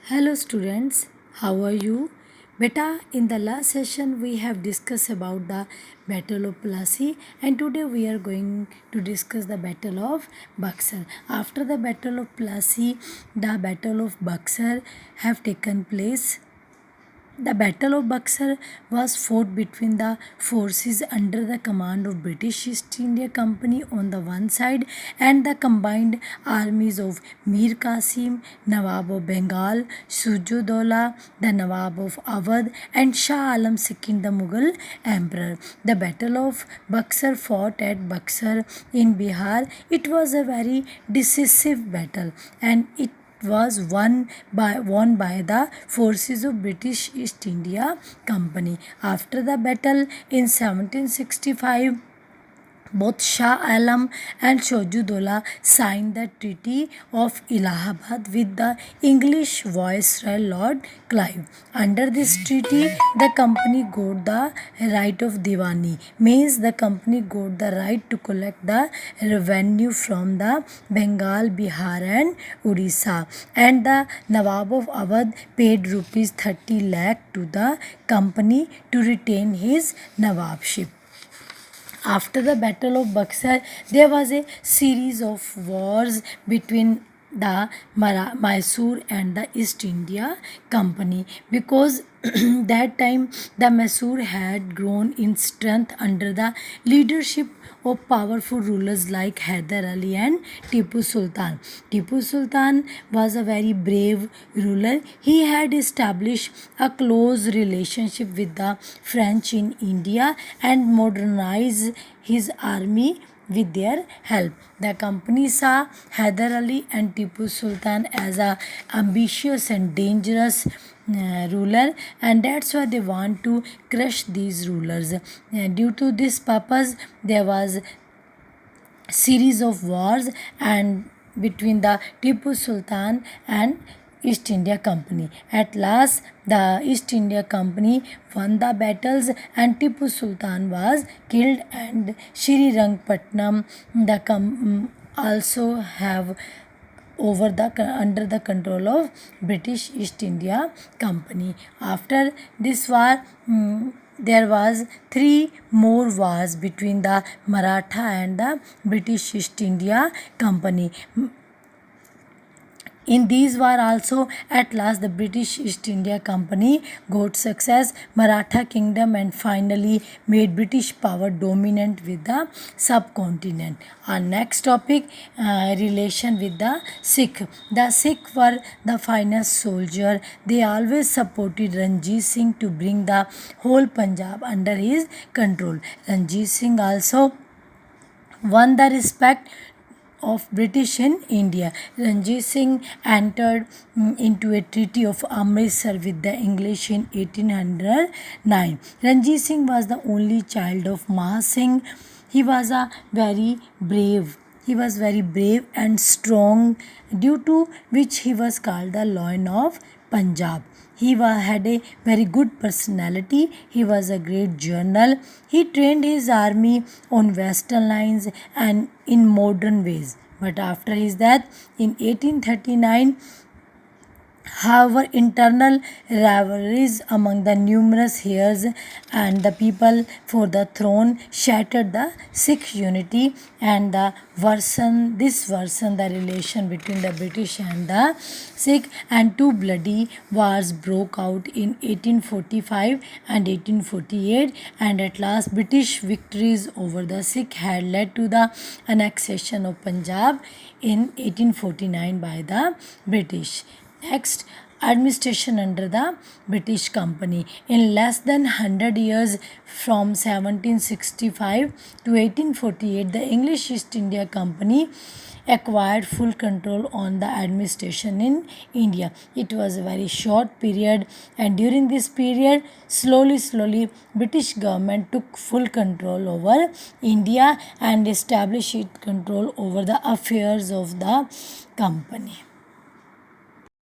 Hello students, how are you? Beta, in the last session we have discussed about the Battle of Plassey and today we are going to discuss the Battle of Buxar. After the Battle of Plassey, the Battle of Buxar have taken place. The Battle of Buxar was fought between the forces under the command of British East India Company on the one side and the combined armies of Mir Qasim, Nawab of Bengal, Sujudollah, the Nawab of Awadh, and Shah Alam II, the Mughal Emperor. The Battle of Buxar fought at Buxar in Bihar. It was a very decisive battle and it was won by the forces of British East India Company. After the battle in 1765, both Shah Alam and Shojudollah signed the Treaty of Allahabad with the English Viceroy Lord Clive. Under this treaty, the company got the right of Diwani, means the company got the right to collect the revenue from the Bengal, Bihar and Odisha. And the Nawab of Awadh paid rupees 30 lakh to the company to retain his Nawabship. After the Battle of Buxar, there was a series of wars between the Mysore and the East India Company because that time the Mysore had grown in strength under the leadership of powerful rulers like Hyder Ali and Tipu Sultan. Tipu Sultan was a very brave ruler. He had established a close relationship with the French in India and modernized his army with their help. The company saw Hyder Ali and Tipu Sultan as a ambitious and dangerous ruler, and that's why they want to crush these rulers. Due to this purpose, there was series of wars and between the Tipu Sultan and East India Company. At last, the East India Company won the battles and Tipu Sultan was killed and Srirangpatnam also have under the control of British East India Company. After this war, there was 3 more wars between the Maratha and the British East India Company. In these war also, at last the British East India Company got success, Maratha kingdom, and finally made British power dominant with the subcontinent. Our next topic, relation with the Sikh. The Sikh were the finest soldier. They always supported Ranjit Singh to bring the whole Punjab under his control. Ranjit Singh also won the respect of British in India. Ranjit Singh entered into a treaty of Amritsar with the English in 1809. Ranjit Singh was the only child of Maha Singh. He was a very brave. He was very brave and strong, due to which he was called the Lion of Punjab. He had a very good personality. He was a great general. He trained his army on western lines and in modern ways. But after his death in 1839, however, internal rivalries among the numerous heirs and the people for the throne shattered the Sikh unity, and the relation between the British and the Sikh, and 2 bloody wars broke out in 1845 and 1848, and at last British victories over the Sikh had led to the annexation of Punjab in 1849 by the British. Next, administration under the British Company. In less than 100 years, from 1765 to 1848, the English East India Company acquired full control on the administration in India. It was a very short period, and during this period, slowly, British government took full control over India and established its control over the affairs of the company.